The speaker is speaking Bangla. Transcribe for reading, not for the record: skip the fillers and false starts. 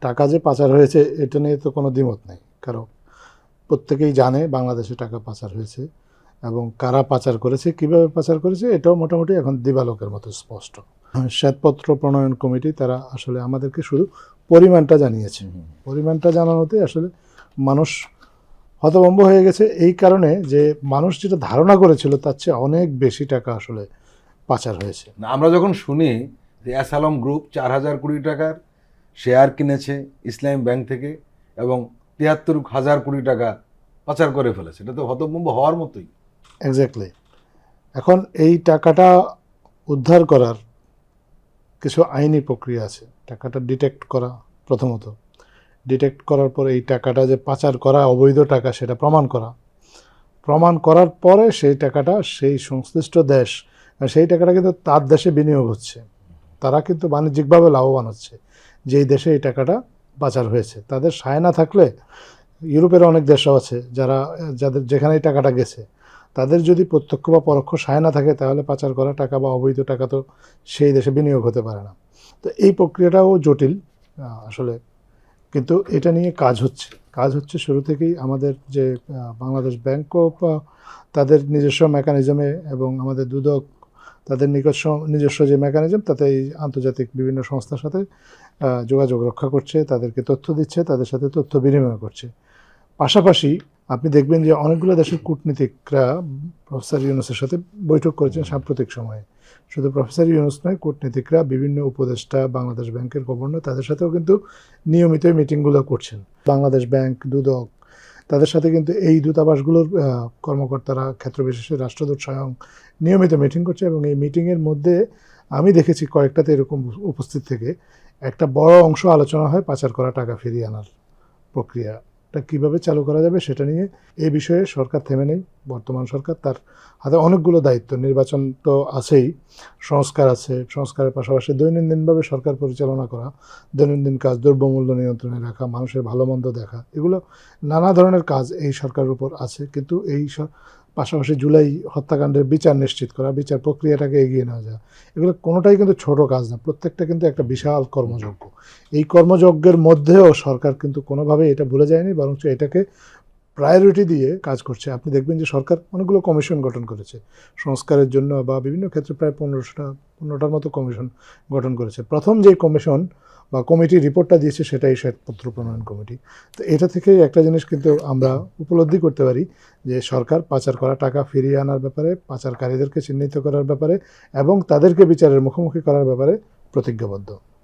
টাকা যে পাচার হয়েছে এটা নিয়ে তো কোনো দ্বিমত নেই, কারণ প্রত্যেকেই জানে বাংলাদেশে টাকা পাচার হয়েছে এবং কারা পাচার করেছে, কিভাবে পাচার করেছে, এটাও মোটামুটি এখন দিবালোকের মতো স্পষ্ট। শ্বেতপত্র প্রণয়ন কমিটি তারা আসলে আমাদেরকে শুধু পরিমাণটা জানিয়েছে। পরিমাণটা জানানোতে আসলে মানুষ হতভম্ব হয়ে গেছে এই কারণে যে মানুষ যেটা ধারণা করেছিল তার চেয়ে অনেক বেশি টাকা আসলে পাচার হয়েছে। আমরা যখন শুনি যে অ্যাসালম গ্রুপ 4,000 কোটি টাকার শেয়ার কিনেছে ইসলামী ব্যাংক থেকে এবং 73,000 কোটি টাকা পাচার করে ফেলেছে, এটা তো হতভম্ব হওয়ার মতোই। এক্স্যাক্টলি। এখন এই টাকাটা উদ্ধার করার কিছু আইনি প্রক্রিয়া আছে। টাকাটা ডিটেক্ট করা, প্রথমত ডিটেক্ট করার পরে এই টাকাটা যে পাচার করা অবৈধ টাকা সেটা প্রমাণ করার পরে সেই টাকাটা সেই সংশ্লিষ্ট দেশ, সেই টাকাটা কিন্তু তার দেশে বিনিয়োগ হচ্ছে, তারা কিন্তু বাণিজ্যিকভাবে লাভবান হচ্ছে যেই দেশে এই টাকাটা পাচার হয়েছে। তাদের সায় না থাকলে ইউরোপের অনেক দেশও আছে যেখানে এই টাকাটা গেছে, তাদের যদি প্রত্যক্ষ বা পরোক্ষ সায় না থাকে তাহলে পাচার করা টাকা বা অবৈধ টাকা তো সেই দেশে বিনিয়োগ হতে পারে না। তো এই প্রক্রিয়াটাও জটিল আসলে, কিন্তু এটা নিয়ে কাজ হচ্ছে শুরু থেকেই। আমাদের যে বাংলাদেশ ব্যাংকও তাদের নিজস্ব মেকানিজমে এবং আমাদের দুদক তাদের নিজস্ব যে মেকানিজম, তাতে এই আন্তর্জাতিক বিভিন্ন সংস্থার সাথে যোগাযোগ রক্ষা করছে, তাদেরকে তথ্য দিচ্ছে, তাদের সাথে তথ্য বিনিময় করছে। পাশাপাশি আপনি দেখবেন যে অনেকগুলো দেশের কূটনীতিকরা প্রফেসর ইউনূসের সাথে বৈঠক করেছেন সাম্প্রতিক সময়ে। শুধু প্রফেসর ইউনূস নয়, কূটনীতিকরা, বিভিন্ন উপদেষ্টা, বাংলাদেশ ব্যাংকের গভর্নর, তাদের সাথেও কিন্তু নিয়মিত মিটিংগুলো করছেন। বাংলাদেশ ব্যাংক, দুদক, তাদের সাথে কিন্তু এই দূতাবাসগুলোর কর্মকর্তারা, ক্ষেত্রবিশেষে রাষ্ট্রদূত স্বয়ং নিয়মিত মিটিং করছে। এবং এই মিটিংয়ের মধ্যে আমি দেখেছি কয়েকটাতে এরকম উপস্থিত থেকে একটা বড় অংশ আলোচনা হয় পাচার করা টাকা ফিরিয়ে আনার প্রক্রিয়াটা কীভাবে চালু করা যাবে সেটা নিয়ে। এই বিষয়ে সরকার থেমে নেই। বর্তমান সরকার, তার হাতে অনেকগুলো দায়িত্ব, নির্বাচন তো আছেই, সংস্কার আছে, সংস্কারের পাশাপাশি দৈনন্দিনভাবে সরকার পরিচালনা করা, দৈনন্দিন কাজ, দ্রব্যমূল্য নিয়ন্ত্রণে রাখা, মানুষের ভালো মন্দ দেখা, এগুলো নানা ধরনের কাজ এই সরকারের উপর আছে। কিন্তু এই পাশাপাশি জুলাই হত্যাকাণ্ডের বিচার নিশ্চিত করা, বিচার প্রক্রিয়াটাকে এগিয়ে নেওয়া যায়, এগুলো কোনোটাই কিন্তু ছোট কাজ না, প্রত্যেকটা কিন্তু একটা বিশাল কর্মযজ্ঞ। এই কর্মযজ্ঞের মধ্যেও সরকার কিন্তু কোনোভাবে এটা ভুলে যায়নি, বরং এটাকে প্রায়োরিটি দিয়ে কাজ করছে। আপনি দেখবেন যে সরকার অনেকগুলো কমিশন গঠন করেছে সংস্কারের জন্য, বা বিভিন্ন ক্ষেত্রে প্রায় 15টার মতো কমিশন গঠন করেছে। প্রথম যে কমিশন বা কমিটি রিপোর্টটা দিয়েছে সেটাই শ্বেতপত্র প্রণয়ন কমিটি। তো এটা থেকেই একটা জিনিস কিন্তু আমরা উপলব্ধি করতে পারি যে সরকার পাচার করা টাকা ফিরিয়ে আনার ব্যাপারে, পাচারকারীদেরকে চিহ্নিত করার ব্যাপারে এবং তাদেরকে বিচারের মুখোমুখি করার ব্যাপারে প্রতিজ্ঞাবদ্ধ।